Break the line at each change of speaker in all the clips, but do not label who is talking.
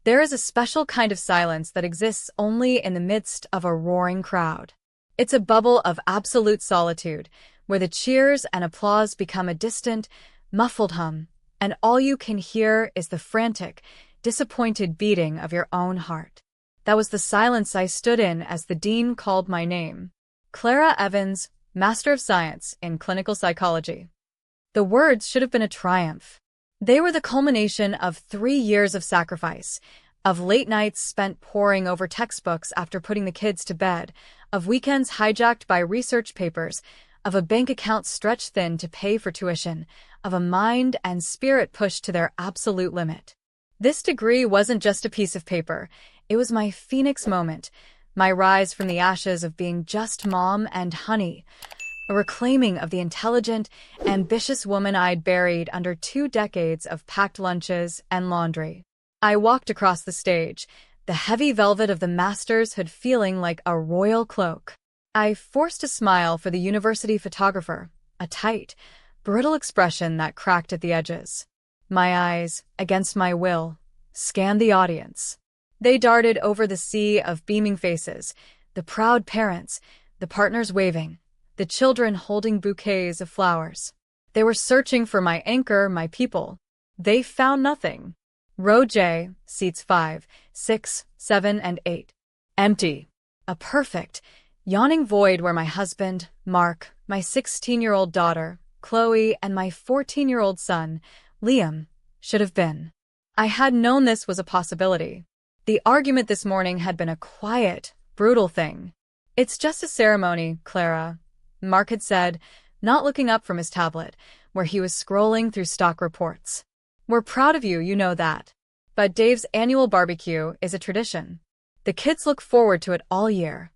There is a special kind of silence that exists only in the midst of a roaring crowd. It's a bubble of absolute solitude, where the cheers and applause become a distant, muffled hum, and all you can hear is the frantic, disappointed beating of your own heart. That was the silence I stood in as the dean called my name. Clara Evans, Master of Science in Clinical Psychology. The words should have been a triumph. They were the culmination of 3 years of sacrifice, of late nights spent poring over textbooks after putting the kids to bed, of weekends hijacked by research papers, of a bank account stretched thin to pay for tuition, of a mind and spirit pushed to their absolute limit. This degree wasn't just a piece of paper. It was my phoenix moment, my rise from the ashes of being just mom and honey, a reclaiming of the intelligent, ambitious woman I'd buried under 2 decades of packed lunches and laundry. I walked across the stage, the heavy velvet of the master's hood feeling like a royal cloak. I forced a smile for the university photographer, a tight, brittle expression that cracked at the edges. My eyes, against my will, scanned the audience. They darted over the sea of beaming faces, the proud parents, the partners waving, the children holding bouquets of flowers. They were searching for my anchor, my people. They found nothing. Row J, seats 5, 6, 7, and 8. Empty. A perfect, yawning void where my husband, Mark, my 16-year-old daughter, Chloe, and my 14-year-old son, Liam, should have been. I had known this was a possibility. The argument this morning had been a quiet, brutal thing. "It's just a ceremony, Clara," Mark had said, not looking up from his tablet, where he was scrolling through stock reports. "We're proud of you, you know that. But Dave's annual barbecue is a tradition. The kids look forward to it all year.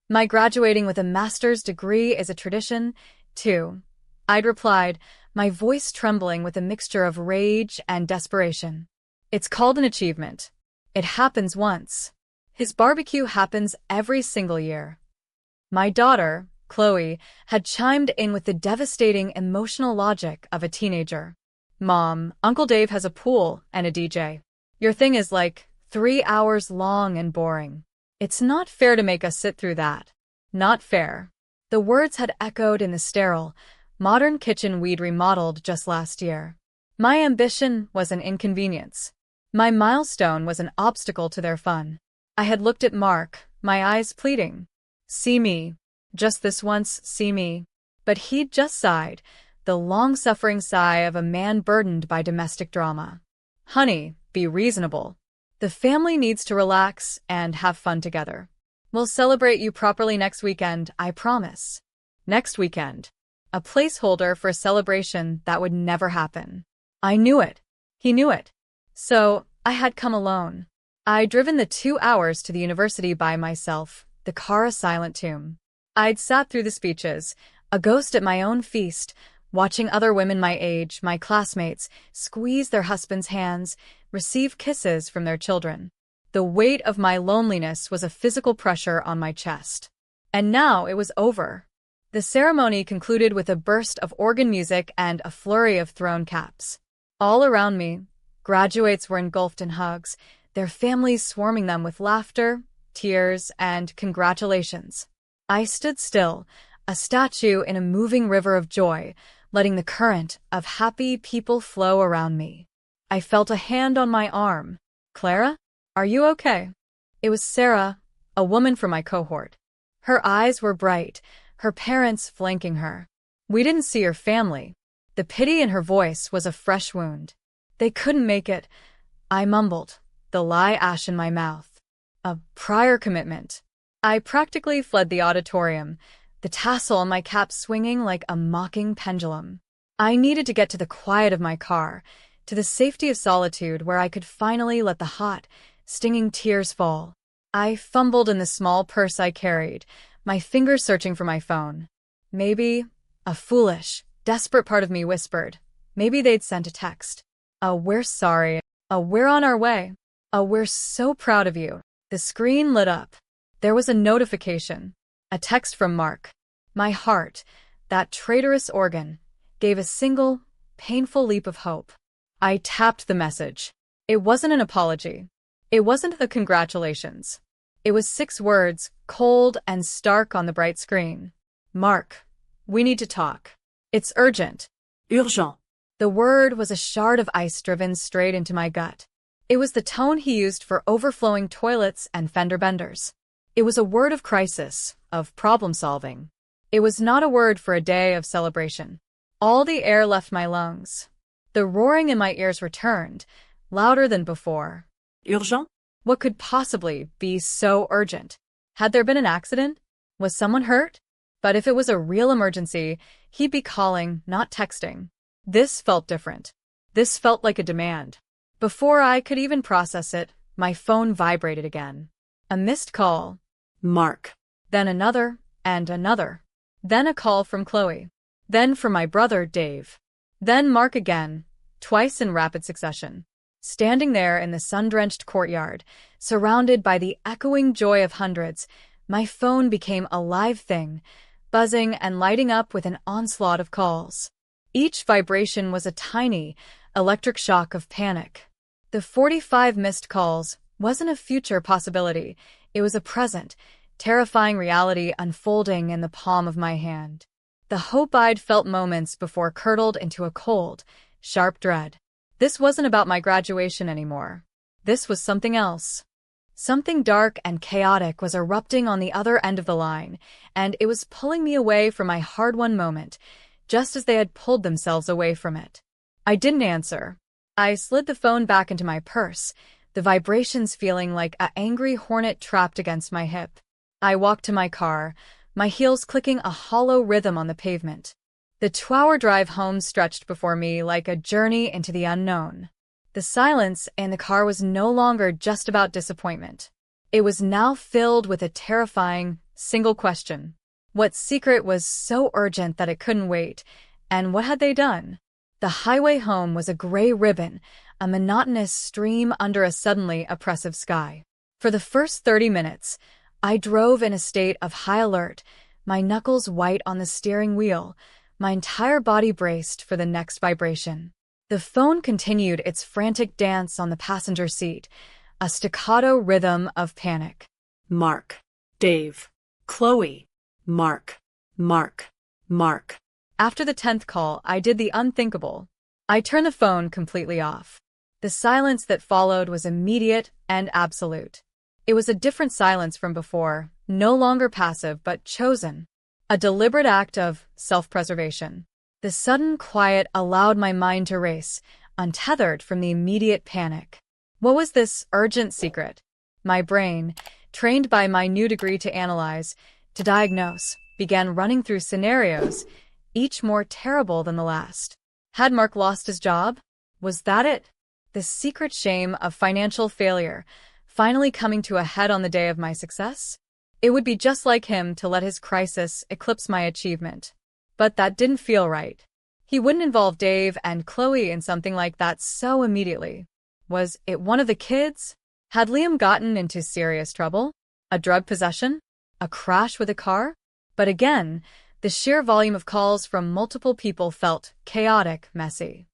My graduating with a master's degree is a tradition, too," I'd replied, my voice trembling with a mixture of rage and desperation. "It's called an achievement. It happens once. His barbecue happens every single year." My daughter, Chloe, had chimed in with the devastating emotional logic of a teenager. "Mom, Uncle Dave has a pool and a DJ. Your thing is like 3 hours long and boring. It's not fair to make us sit through that. Not fair." The words had echoed in the sterile, modern kitchen we'd remodeled just last year. My ambition was an inconvenience. My milestone was an obstacle to their fun. I had looked at Mark, my eyes pleading. "See me. Just this once, see me." But he'd just sighed, the long-suffering sigh of a man burdened by domestic drama. "Honey, be reasonable. The family needs to relax and have fun together. We'll celebrate you properly next weekend, I promise." Next weekend. A placeholder for a celebration that would never happen. I knew it. He knew it. So, I had come alone. I'd driven the 2 hours to the university by myself, the car a silent tomb. I'd sat through the speeches, a ghost at my own feast, watching other women my age, my classmates, squeeze their husbands' hands, receive kisses from their children. The weight of my loneliness was a physical pressure on my chest. And now it was over. The ceremony concluded with a burst of organ music and a flurry of thrown caps. All around me, graduates were engulfed in hugs, their families swarming them with laughter, tears, and congratulations. I stood still, a statue in a moving river of joy, letting the current of happy people flow around me. I felt a hand on my arm. "Clara? Are you okay?" It was Sarah, a woman from my cohort. Her eyes were bright, her parents flanking her. "We didn't see your family." The pity in her voice was a fresh wound. "They couldn't make it," I mumbled, the lie ash in my mouth. A prior commitment. I practically fled the auditorium, the tassel on my cap swinging like a mocking pendulum. I needed to get to the quiet of my car, to the safety of solitude where I could finally let the hot, stinging tears fall. I fumbled in the small purse I carried, my fingers searching for my phone. Maybe, a foolish, desperate part of me whispered, maybe they'd sent a text. "We're sorry. We're on our way. We're so proud of you." The screen lit up. There was a notification. A text from Mark. My heart, that traitorous organ, gave a single, painful leap of hope. I tapped the message. It wasn't an apology. It wasn't the congratulations. It was 6 words, cold and stark on the bright screen. Mark, we need to talk. It's urgent.
Urgent.
The word was a shard of ice driven straight into my gut. It was the tone he used for overflowing toilets and fender benders. It was a word of crisis, of problem solving. It was not a word for a day of celebration. All the air left my lungs. The roaring in my ears returned, louder than before.
Urgent?
What could possibly be so urgent? Had there been an accident? Was someone hurt? But if it was a real emergency, he'd be calling, not texting. This felt different. This felt like a demand. Before I could even process it, my phone vibrated again. A missed call.
Mark.
Then another, and another. Then a call from Chloe. Then from my brother, Dave. Then Mark again, twice in rapid succession. Standing there in the sun-drenched courtyard, surrounded by the echoing joy of hundreds, my phone became a live thing, buzzing and lighting up with an onslaught of calls. Each vibration was a tiny, electric shock of panic. The 45 missed calls wasn't a future possibility. It was a present, terrifying reality unfolding in the palm of my hand. The hope I'd felt moments before curdled into a cold, sharp dread. This wasn't about my graduation anymore. This was something else. Something dark and chaotic was erupting on the other end of the line, and it was pulling me away from my hard-won moment, just as they had pulled themselves away from it. I didn't answer. I slid the phone back into my purse, the vibrations feeling like an angry hornet trapped against my hip. I walked to my car, my heels clicking a hollow rhythm on the pavement. The 2-hour drive home stretched before me like a journey into the unknown. The silence in the car was no longer just about disappointment. It was now filled with a terrifying, single question. What secret was so urgent that it couldn't wait, and what had they done? The highway home was a gray ribbon, a monotonous stream under a suddenly oppressive sky. For the first 30 minutes, I drove in a state of high alert, my knuckles white on the steering wheel, my entire body braced for the next vibration. The phone continued its frantic dance on the passenger seat, a staccato rhythm of panic.
Mark. Dave. Chloe. Mark. Mark. Mark.
After the 10th call, I did the unthinkable. I turned the phone completely off. The silence that followed was immediate and absolute. It was a different silence from before, no longer passive but chosen. A deliberate act of self-preservation. The sudden quiet allowed my mind to race, untethered from the immediate panic. What was this urgent secret? My brain, trained by my new degree to analyze, to diagnose, began running through scenarios, each more terrible than the last. Had Mark lost his job? Was that it? The secret shame of financial failure, finally coming to a head on the day of my success? It would be just like him to let his crisis eclipse my achievement. But that didn't feel right. He wouldn't involve Dave and Chloe in something like that so immediately. Was it one of the kids? Had Liam gotten into serious trouble? A drug possession? A crash with a car? But again, the sheer volume of calls from multiple people felt chaotic, messy.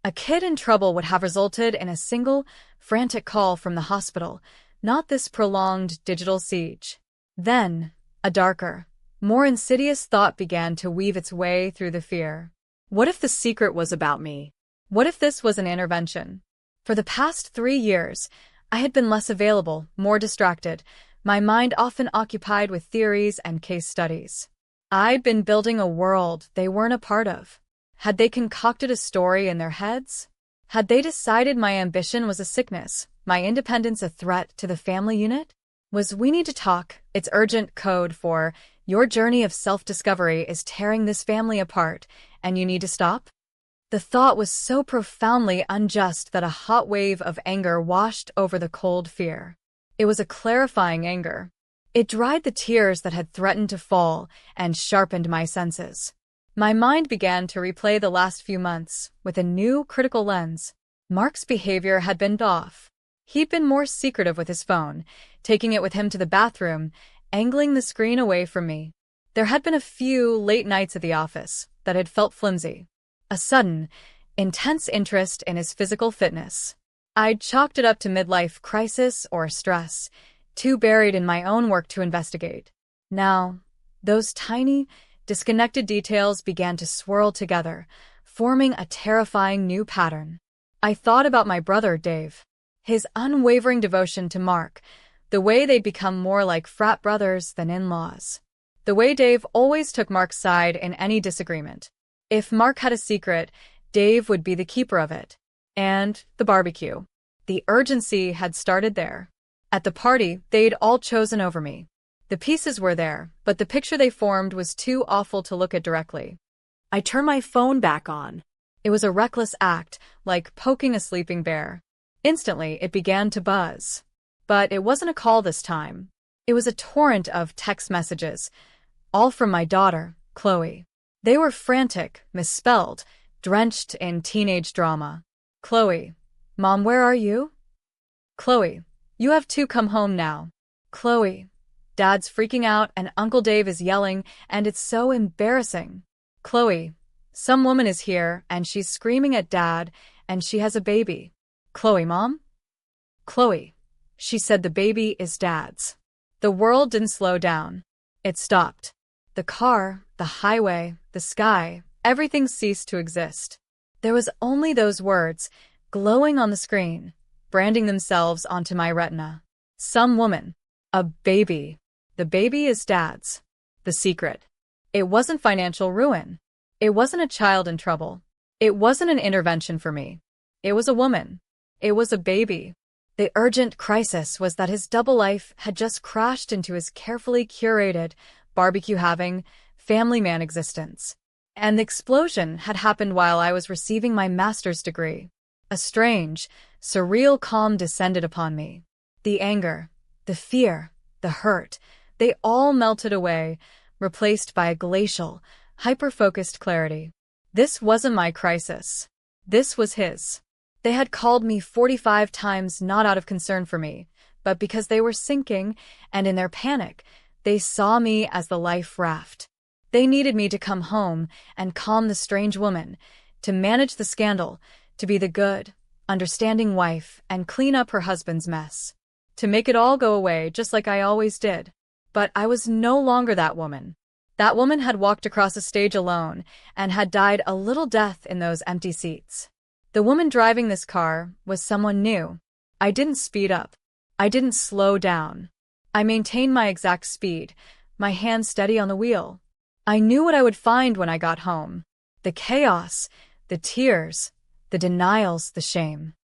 A kid in trouble would have resulted in a single, frantic call from the hospital, not this prolonged digital siege. Then, a darker, more insidious thought began to weave its way through the fear. What if the secret was about me? What if this was an intervention? For the past 3 years, I had been less available, more distracted, my mind often occupied with theories and case studies. I'd been building a world they weren't a part of. Had they concocted a story in their heads? Had they decided my ambition was a sickness, my independence a threat to the family unit? Was "we need to talk" its urgent code for "your journey of self-discovery is tearing this family apart, and you need to stop"? The thought was so profoundly unjust that a hot wave of anger washed over the cold fear. It was a clarifying anger. It dried the tears that had threatened to fall and sharpened my senses. My mind began to replay the last few months with a new, critical lens. Mark's behavior had been off. He'd been more secretive with his phone, taking it with him to the bathroom, angling the screen away from me. There had been a few late nights at the office that had felt flimsy. A sudden, intense interest in his physical fitness. I'd chalked it up to midlife crisis or stress, too buried in my own work to investigate. Now, those tiny, disconnected details began to swirl together, forming a terrifying new pattern. I thought about my brother, Dave. His unwavering devotion to Mark, the way they'd become more like frat brothers than in-laws. The way Dave always took Mark's side in any disagreement. If Mark had a secret, Dave would be the keeper of it. And the barbecue. The urgency had started there. At the party, they'd all chosen over me. The pieces were there, but the picture they formed was too awful to look at directly.
I turned my phone back on.
It was a reckless act, like poking a sleeping bear. Instantly, it began to buzz. But it wasn't a call this time. It was a torrent of text messages, all from my daughter, Chloe. They were frantic, misspelled, drenched in teenage drama. Chloe, Mom, where are you? Chloe, you have to come home now. Chloe, Dad's freaking out and Uncle Dave is yelling and it's so embarrassing. Chloe, some woman is here and she's screaming at Dad and she has a baby. Chloe, Mom? Chloe, she said the baby is Dad's. The world didn't slow down. It stopped. The car, the highway, the sky, everything ceased to exist. There was only those words, glowing on the screen, branding themselves onto my retina. Some woman. A baby. The baby is Dad's. The secret. It wasn't financial ruin. It wasn't a child in trouble. It wasn't an intervention for me. It was a woman. It was a baby. The urgent crisis was that his double life had just crashed into his carefully curated, barbecue-having, family man existence. And the explosion had happened while I was receiving my master's degree. A strange, surreal calm descended upon me. The anger, the fear, the hurt, they all melted away, replaced by a glacial, hyper-focused clarity. This wasn't my crisis. This was his. They had called me 45 times not out of concern for me, but because they were sinking, and in their panic, they saw me as the life raft. They needed me to come home and calm the strange woman, to manage the scandal, to be the good, understanding wife and clean up her husband's mess. To make it all go away just like I always did. But I was no longer that woman. That woman had walked across a stage alone and had died a little death in those empty seats. The woman driving this car was someone new. I didn't speed up. I didn't slow down. I maintained my exact speed, my hand steady on the wheel. I knew what I would find when I got home. The chaos, the tears, the denials, the shame.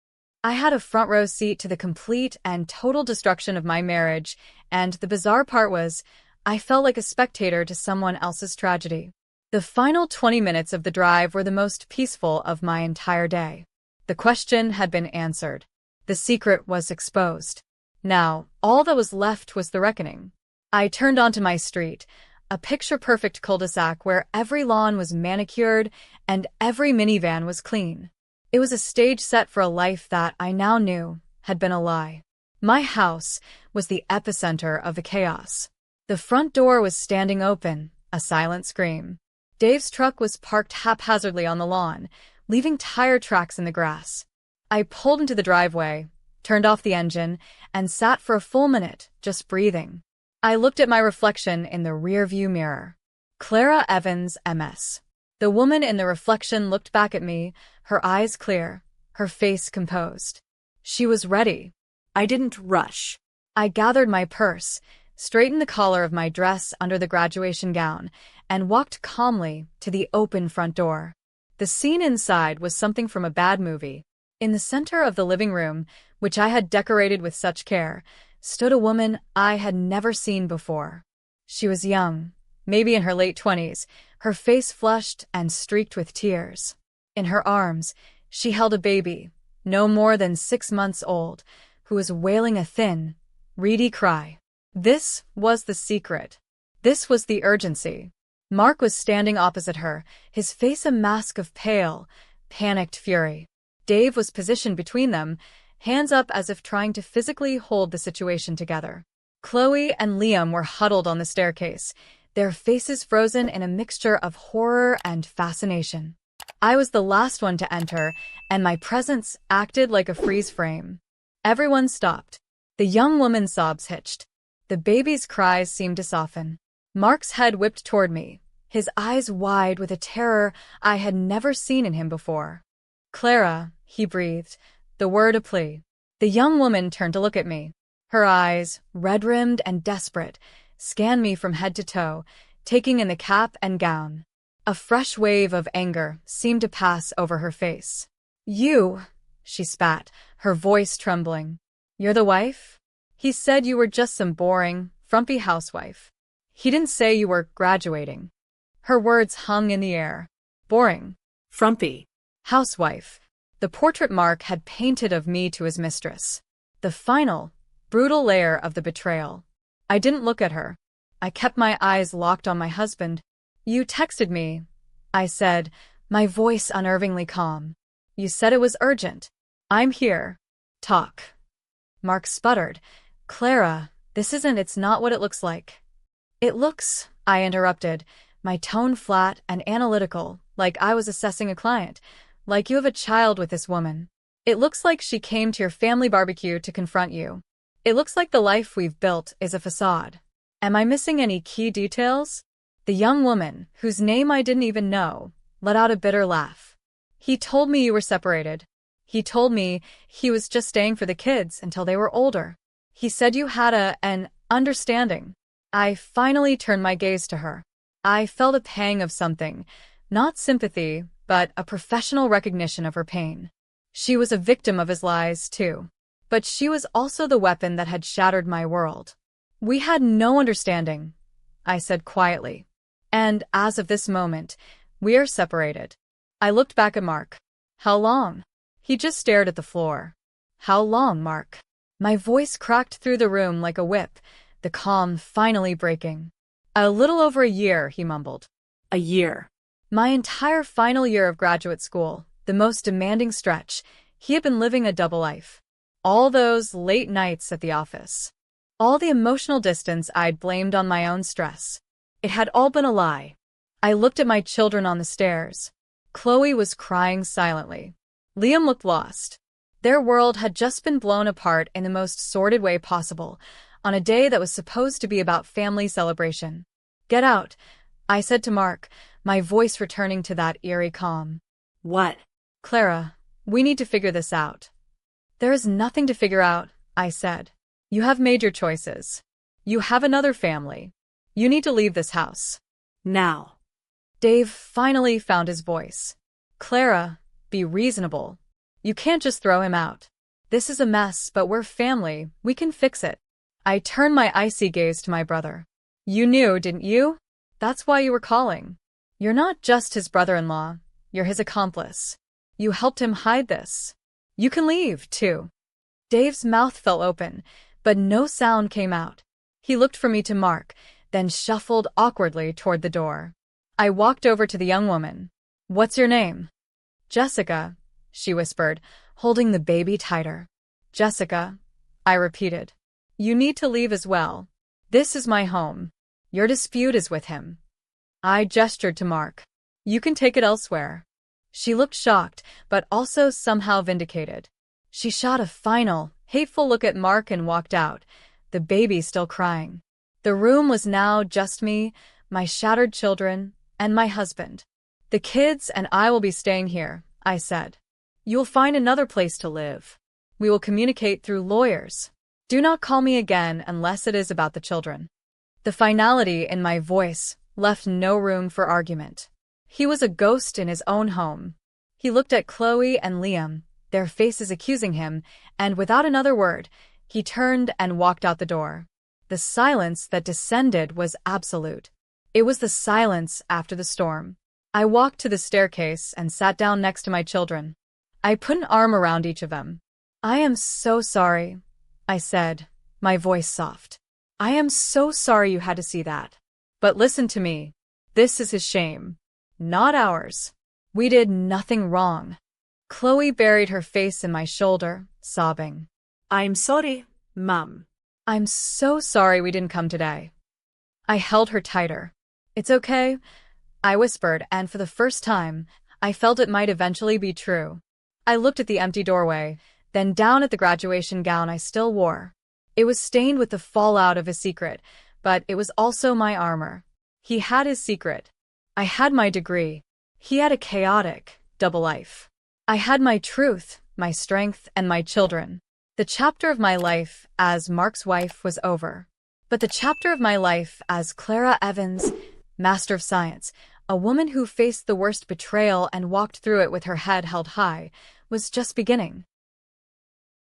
I had a front row seat to the complete and total destruction of my marriage, and the bizarre part was, I felt like a spectator to someone else's tragedy. The final 20 minutes of the drive were the most peaceful of my entire day. The question had been answered. The secret was exposed. Now, all that was left was the reckoning. I turned onto my street, a picture-perfect cul-de-sac where every lawn was manicured and every minivan was clean. It was a stage set for a life that I now knew had been a lie. My house was the epicenter of the chaos. The front door was standing open, a silent scream. Dave's truck was parked haphazardly on the lawn, leaving tire tracks in the grass. I pulled into the driveway, turned off the engine, and sat for a full minute, just breathing. I looked at my reflection in the rearview mirror. Clara Evans, MS. The woman in the reflection looked back at me, her eyes clear, her face composed. She was ready.
I didn't rush.
I gathered my purse, straightened the collar of my dress under the graduation gown, and walked calmly to the open front door. The scene inside was something from a bad movie. In the center of the living room, which I had decorated with such care, stood a woman I had never seen before. She was young, maybe in her late 20s, her face flushed and streaked with tears. In her arms, she held a baby, no more than 6 months old, who was wailing a thin, reedy cry. This was the secret. This was the urgency. Mark was standing opposite her, his face a mask of pale, panicked fury. Dave was positioned between them, hands up as if trying to physically hold the situation together. Chloe and Liam were huddled on the staircase, their faces frozen in a mixture of horror and fascination. I was the last one to enter, and my presence acted like a freeze frame. Everyone stopped. The young woman's sobs hitched. The baby's cries seemed to soften. Mark's head whipped toward me, his eyes wide with a terror I had never seen in him before. "Clara," he breathed, the word a plea. The young woman turned to look at me. Her eyes, red-rimmed and desperate, scanned me from head to toe, taking in the cap and gown. A fresh wave of anger seemed to pass over her face. "You," she spat, her voice trembling. "You're the wife? He said you were just some boring, frumpy housewife. He didn't say you were graduating." Her words hung in the air. Boring.
Frumpy.
Housewife. The portrait Mark had painted of me to his mistress. The final, brutal layer of the betrayal. I didn't look at her. I kept my eyes locked on my husband. "You texted me," I said, my voice unnervingly calm. "You said it was urgent. I'm here. Talk." Mark sputtered. "Clara, it's not what it looks like." "It looks," I interrupted, my tone flat and analytical, like I was assessing a client, "like you have a child with this woman. It looks like she came to your family barbecue to confront you. It looks like the life we've built is a facade. Am I missing any key details?" The young woman, whose name I didn't even know, let out a bitter laugh. "He told me you were separated. He told me he was just staying for the kids until they were older. He said you had an understanding." I finally turned my gaze to her. I felt a pang of something, not sympathy, but a professional recognition of her pain. She was a victim of his lies, too. But she was also the weapon that had shattered my world. "We had no understanding," I said quietly. "And as of this moment, we are separated." I looked back at Mark. "How long?" He just stared at the floor. "How long, Mark?" My voice cracked through the room like a whip, the calm finally breaking. "A little over a year," he mumbled.
A year.
My entire final year of graduate school, the most demanding stretch. He had been living a double life. All those late nights at the office. All the emotional distance I'd blamed on my own stress. It had all been a lie. I looked at my children on the stairs. Chloe was crying silently. Liam looked lost. Their world had just been blown apart in the most sordid way possible, on a day that was supposed to be about family celebration. "Get out," I said to Mark, my voice returning to that eerie calm.
"What?"
"Clara, we need to figure this out." "There is nothing to figure out," I said. "You have made your choices. You have another family. You need to leave this house.
Now."
Dave finally found his voice. "Clara, be reasonable. You can't just throw him out. This is a mess, but we're family. We can fix it." I turned my icy gaze to my brother. "You knew, didn't you? That's why you were calling. You're not just his brother-in-law. You're his accomplice. You helped him hide this. You can leave, too." Dave's mouth fell open, but no sound came out. He looked from me to Mark, then shuffled awkwardly toward the door. I walked over to the young woman. "What's your name?" "Jessica," she whispered, holding the baby tighter. "Jessica," I repeated. "You need to leave as well. This is my home. Your dispute is with him." I gestured to Mark. "You can take it elsewhere." She looked shocked, but also somehow vindicated. She shot a final, hateful look at Mark and walked out, the baby still crying. The room was now just me, my shattered children, and my husband. "The kids and I will be staying here," I said. "You'll find another place to live. We will communicate through lawyers. Do not call me again unless it is about the children." The finality in my voice left no room for argument. He was a ghost in his own home. He looked at Chloe and Liam, their faces accusing him, and without another word, he turned and walked out the door. The silence that descended was absolute. It was the silence after the storm. I walked to the staircase and sat down next to my children. I put an arm around each of them. "I am so sorry," I said, my voice soft. "I am so sorry you had to see that. But listen to me. This is his shame, not ours. We did nothing wrong." Chloe buried her face in my shoulder, sobbing.
"I'm sorry, Mum."
"I'm so sorry we didn't come today." I held her tighter. "It's okay," I whispered, and for the first time, I felt it might eventually be true. I looked at the empty doorway, then down at the graduation gown I still wore. It was stained with the fallout of his secret, but it was also my armor. He had his secret. I had my degree. He had a chaotic, double life. I had my truth, my strength, and my children. The chapter of my life as Mark's wife was over. But the chapter of my life as Clara Evans, Master of Science, a woman who faced the worst betrayal and walked through it with her head held high, was just beginning.